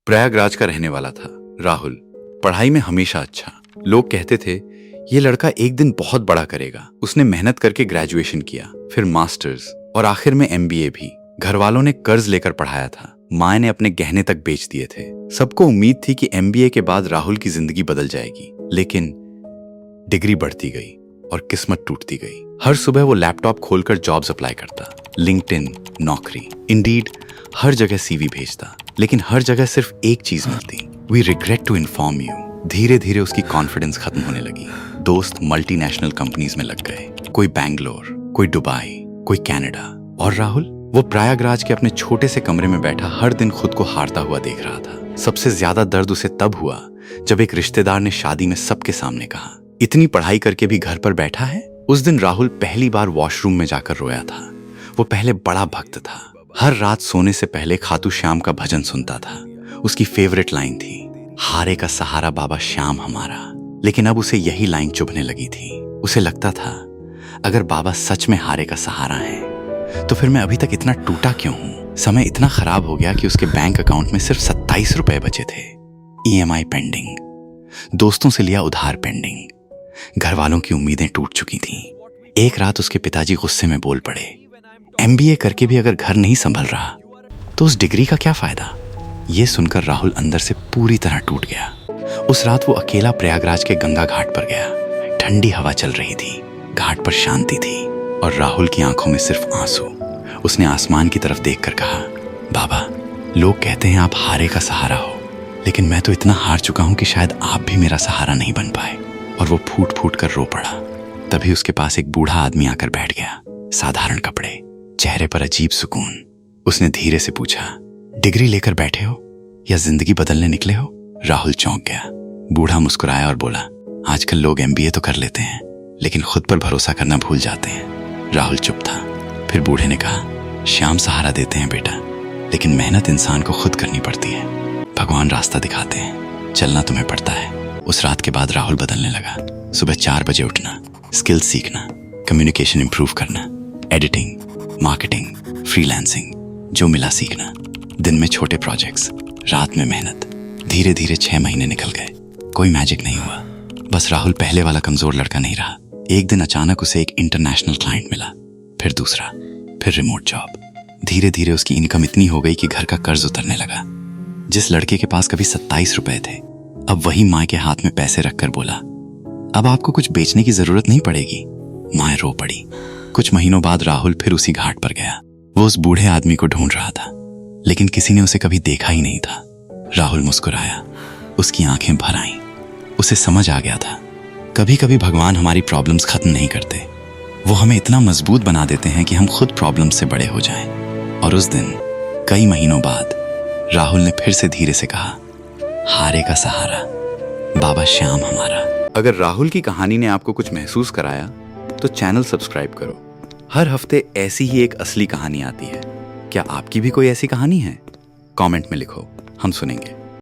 प्रयागराज का रहने वाला था राहुल। पढ़ाई में हमेशा अच्छा। लोग कहते थे ये लड़का एक दिन बहुत बड़ा करेगा। उसने मेहनत करके ग्रेजुएशन किया, फिर मास्टर्स और आखिर में MBA भी। घर वालों ने कर्ज लेकर पढ़ाया था। माँ ने अपने गहने तक बेच दिए थे। सबको उम्मीद थी कि MBA के बाद राहुल की जिंदगी बदल जाएगी, लेकिन डिग्री बढ़ती गई और किस्मत टूटती गई। हर सुबह वो लैपटॉप खोलकर जॉब्स अप्लाई करता, लिंक्डइन, नौकरी, इंडीड, हर जगह CV भेजता, लेकिन हर जगह सिर्फ एक चीज मिलती, we regret to inform you. धीरे धीरे उसकी कॉन्फिडेंस खत्म होने लगी। दोस्त मल्टीनेशनल कंपनीज में लग गए, कोई बैंगलोर, कोई दुबई, कोई कनाडा, और राहुल वो प्रयागराज के अपने छोटे से कमरे में बैठा हर दिन खुद को हारता हुआ देख रहा था। सबसे ज्यादा दर्द उसे तब हुआ जब एक रिश्तेदार ने शादी में सबके सामने कहा, इतनी पढ़ाई करके भी घर पर बैठा है। उस दिन राहुल पहली बार वॉशरूम में जाकर रोया था। वो पहले बड़ा भक्त था। हर रात सोने से पहले खाटू श्याम का भजन सुनता था। उसकी फेवरेट लाइन थी, हारे का सहारा बाबा श्याम हमारा। लेकिन अब उसे यही लाइन चुभने लगी थी। उसे लगता था अगर बाबा सच में हारे का सहारा है तो फिर मैं अभी तक इतना टूटा क्यों हूं। समय इतना खराब हो गया कि उसके बैंक अकाउंट में सिर्फ 27 रुपए बचे थे। EMI पेंडिंग, दोस्तों से लिया उधार पेंडिंग, घर वालों की उम्मीदें टूट चुकी थीं। एक रात उसके पिताजी गुस्से में बोल पड़े, MBA करके भी अगर घर नहीं संभल रहा तो उस डिग्री का क्या फायदा। ये सुनकर राहुल अंदर से पूरी तरह टूट गया। उस रात वो अकेला प्रयागराज के गंगा घाट पर गया। ठंडी हवा चल रही थी, घाट पर शांति थी और राहुल की आंखों में सिर्फ आंसू। उसने आसमान की तरफ देखकर कहा, बाबा, लोग कहते हैं आप हारे का सहारा हो, लेकिन मैं तो इतना हार चुका हूं कि शायद आप भी मेरा सहारा नहीं बन पाए। और वो फूट फूट कर रो पड़ा। तभी उसके पास एक बूढ़ा आदमी आकर बैठ गया। साधारण कपड़े, चेहरे पर अजीब सुकून। उसने धीरे से पूछा, डिग्री लेकर बैठे हो या जिंदगी बदलने निकले हो। राहुल चौंक गया। बूढ़ा मुस्कुराया और बोला, आजकल लोग MBA तो कर लेते हैं, लेकिन खुद पर भरोसा करना भूल जाते हैं। राहुल चुप था। फिर बूढ़े ने कहा, श्याम सहारा देते हैं बेटा, लेकिन मेहनत इंसान को खुद करनी पड़ती है। भगवान रास्ता दिखाते हैं, चलना तुम्हें पड़ता है। उस रात के बाद राहुल बदलने लगा। सुबह 4 बजे उठना, स्किल्स सीखना, कम्युनिकेशन इंप्रूव करना, एडिटिंग, मार्केटिंग, फ्रीलांसिंग, जो मिला सीखना। दिन में छोटे प्रोजेक्ट्स, रात में मेहनत। धीरे धीरे 6 महीने निकल गए। कोई मैजिक नहीं हुआ। बस राहुल पहले वाला कमजोर लड़का नहीं रहा। एक दिन अचानक उसे एक इंटरनेशनल क्लाइंट मिला, फिर दूसरा, फिर रिमोट जॉब। धीरे धीरे उसकी इनकम इतनी हो गई कि घर का कर्ज उतरने लगा। जिस लड़के के पास कभी 27 रुपए थे, अब वही माँ के हाथ में पैसे रखकर बोला, अब आपको कुछ बेचने की जरूरत नहीं पड़ेगी। माँ रो पड़ी। कुछ महीनों बाद राहुल फिर उसी घाट पर गया। वो उस बूढ़े आदमी को ढूंढ रहा था, लेकिन किसी ने उसे कभी देखा ही नहीं था। राहुल मुस्कुराया, उसकी आंखें भर आईं। उसे समझ आ गया था, कभी कभी भगवान हमारी प्रॉब्लम्स खत्म नहीं करते, वो हमें इतना मजबूत बना देते हैं कि हम खुद प्रॉब्लम्स से बड़े हो जाएं। और उस दिन कई महीनों बाद राहुल ने फिर से धीरे से कहा, हारे का सहारा बाबा श्याम हमारा। अगर राहुल की कहानी ने आपको कुछ महसूस कराया तो चैनल सब्सक्राइब करो। हर हफ्ते ऐसी ही एक असली कहानी आती है। क्या आपकी भी कोई ऐसी कहानी है? कमेंट में लिखो, हम सुनेंगे।